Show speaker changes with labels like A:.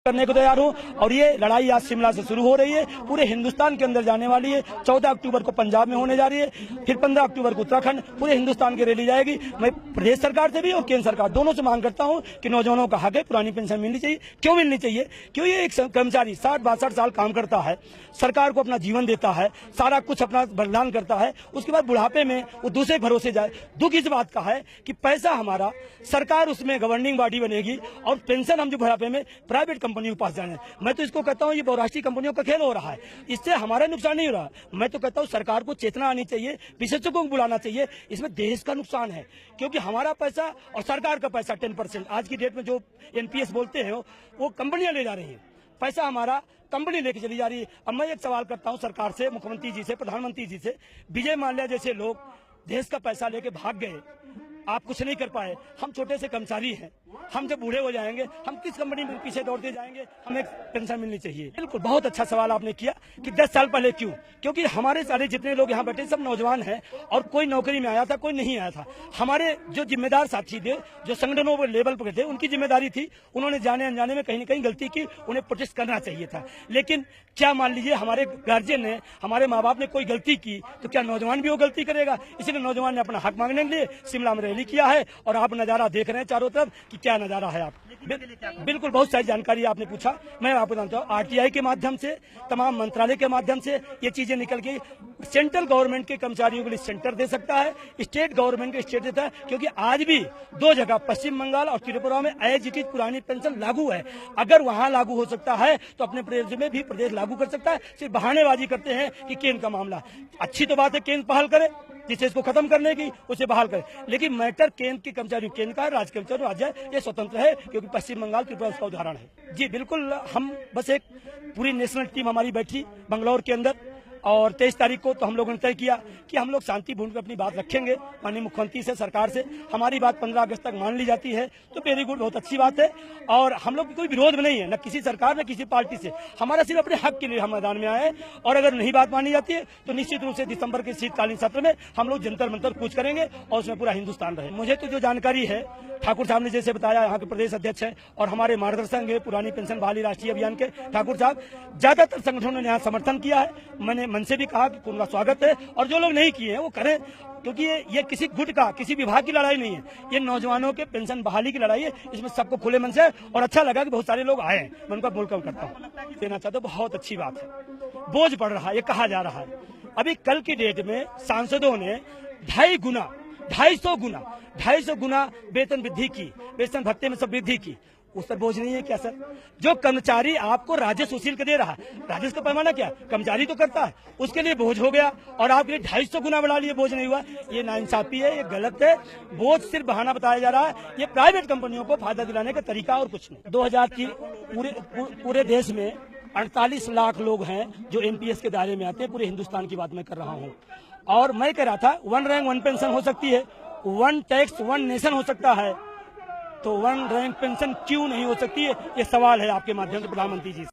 A: करने को तैयार हूँ और ये लड़ाई आज शिमला से शुरू हो रही है, पूरे हिंदुस्तान के अंदर जाने वाली है। 14 अक्टूबर को पंजाब में होने जा रही है, फिर 15 अक्टूबर को उत्तराखंड, पूरे हिंदुस्तान की रैली जाएगी। मैं प्रदेश सरकार से भी और केंद्र सरकार दोनों से मांग करता हूँ कि नौजवानों का हक है, पुरानी पेंशन मिलनी चाहिए। क्यों मिलनी चाहिए? क्यों ये एक कर्मचारी 60-62 साल काम करता है, सरकार को अपना जीवन देता है, सारा कुछ अपना बलिदान करता है, उसके बाद बुढ़ापे में वो दूसरे भरोसे जाए। दुख इस बात का है कि पैसा हमारा सरकार उसमें गवर्निंग बॉडी बनेगी और पेंशन हम जो बुढ़ापे में प्राइवेट कंपनियों के पास जाने। मैं तो इसको कहता हूँ ये बहुराष्ट्रीय कंपनियों का खेल हो रहा है, इससे हमारा नुकसान नहीं हो रहा। मैं तो कहता हूँ सरकार को चेतना आनी चाहिए, विशेषज्ञों को बुलाना चाहिए, इसमें देश का नुकसान है। क्योंकि हमारा पैसा और सरकार का पैसा 10% आज की डेट में जो एनपीएस बोलते हैं वो कंपनियां ले जा रही हैं, पैसा हमारा कंपनी लेके चली जा रही है। अब मैं एक सवाल करता हूं सरकार से, मुख्यमंत्री जी से, प्रधानमंत्री जी से, विजय माल्या जैसे लोग देश का पैसा लेके भाग गए, आप कुछ नहीं कर पाए। हम छोटे से कर्मचारी हैं, हम जब बूढ़े हो जाएंगे हम किस कंपनी में पीछे दौड़ते जाएंगे? हमें पेंशन मिलनी चाहिए। बिल्कुल, बहुत अच्छा सवाल आपने किया कि 10 साल पहले क्यों? क्योंकि हमारे सारे जितने लोग यहाँ बैठे सब नौजवान हैं और कोई नौकरी में आया था, कोई नहीं आया था। हमारे जो जिम्मेदार साथी थे, जो संगठनों पर लेवल पर थे, उनकी जिम्मेदारी थी, उन्होंने जाने अनजाने में कहीं न कहीं गलती की, उन्हें प्रोटेस्ट करना चाहिए था। लेकिन क्या मान लीजिए हमारे गार्जियन ने, हमारे माँ बाप ने कोई गलती की तो क्या नौजवान भी वो गलती करेगा? इसलिए नौजवान ने अपना हक मांगने के लिए शिमला में रैली किया है और आप नजारा देख रहे हैं चारों तरफ कि क्या नजारा है। आप बिल्कुल बहुत सारी जानकारी आपने पूछा, मैं आपको जानता हूँ। आरटीआई के माध्यम से, तमाम मंत्रालय के माध्यम से ये चीजें निकल गई। सेंट्रल गवर्नमेंट के कर्मचारियों के लिए सेंटर दे सकता है, स्टेट गवर्नमेंट के स्टेट देता है, क्योंकि आज भी 2 जगह पश्चिम बंगाल और त्रिपुरा में एज इट इज पुरानी पेंशन लागू है। अगर वहां लागू हो सकता है तो अपने प्रदेश में भी प्रदेश लागू कर सकता है। सिर्फ बहानेबाजी करते हैं कि केंद्र का मामला। अच्छी तो बात है केंद्र पहल करे, जिसे इसको खत्म करने की उसे बहाल करे, लेकिन मैटर केंद्र के कर्मचारी केंद्र का, राज्य कर्मचारी राज्य है, ये स्वतंत्र है, क्योंकि पश्चिम बंगाल त्रिपुरा उसका उदाहरण है। जी बिल्कुल, हम बस एक पूरी नेशनल टीम हमारी बैठी बंगलौर के अंदर और 23 तारीख को तो हम लोगों ने तय किया कि हम लोग शांतिपूर्ण अपनी बात रखेंगे। माननीय मुख्यमंत्री से, सरकार से हमारी बात 15 अगस्त तक मान ली जाती है तो वेरी गुड, बहुत अच्छी बात है। और हम लोग कोई विरोध में नहीं है, न किसी सरकार न किसी पार्टी से। हमारा सिर्फ अपने हक के लिए हम मैदान में आए हैं और अगर नहीं बात मानी जाती है तो निश्चित रूप से दिसंबर के शीतकालीन सत्र में हम लोग जंतर मंतर कूच करेंगे और उसमें पूरा हिंदुस्तान रहे। मुझे तो जो जानकारी है, ठाकुर साहब ने जैसे बताया, यहाँ के प्रदेश अध्यक्ष है और हमारे मार्गदर्शक है पुरानी पेंशन बहाली राष्ट्रीय अभियान के ठाकुर साहब, ज्यादातर संगठनों ने यहाँ समर्थन किया है। मैंने मन से भी कहा कि उनका स्वागत है और जो लोग नहीं किए हैं वो करें, क्योंकि ये किसी गुट का, किसी विभाग की लड़ाई नहीं है, ये नौजवानों के पेंशन बहाली की लड़ाई है। इसमें सबको खुले मन से और अच्छा लगा कि बहुत सारे लोग आए हैं, मैं उनका वेलकम करता हूँ। देना चाहता हूँ, बहुत अच्छी बात है। बोझ पड़ रहा है, ये कहा जा रहा है, अभी कल की डेट में सांसदों ने 250 गुना वेतन वृद्धि की, वेतन भत्ते में सब वृद्धि की। उस पर बोझ नहीं है क्या सर? जो कर्मचारी आपको राजस्व वसूल के दे रहा है, राजस्व का पैमाना क्या कर्मचारी तो करता है, उसके लिए बोझ हो गया और आपके लिए 250 गुना बढ़ा लिए, बोझ नहीं हुआ। ये नाइंसाफी है, ये गलत है। बोझ सिर्फ बहाना बताया जा रहा है, ये प्राइवेट कंपनियों को फायदा दिलाने का तरीका और कुछ नहीं। 2003 पूरे देश में 48 लाख लोग हैं जो एनपीएस के दायरे में आते हैं। पूरे हिंदुस्तान की बात मैं कर रहा हूँ और मैं कह रहा था 1 रैंक 1 पेंशन हो सकती है, 1 टैक्स 1 नेशन हो सकता है, तो 1 रैंक पेंशन क्यों नहीं हो सकती है? ये सवाल है आपके माध्यम से प्रधानमंत्री जी से।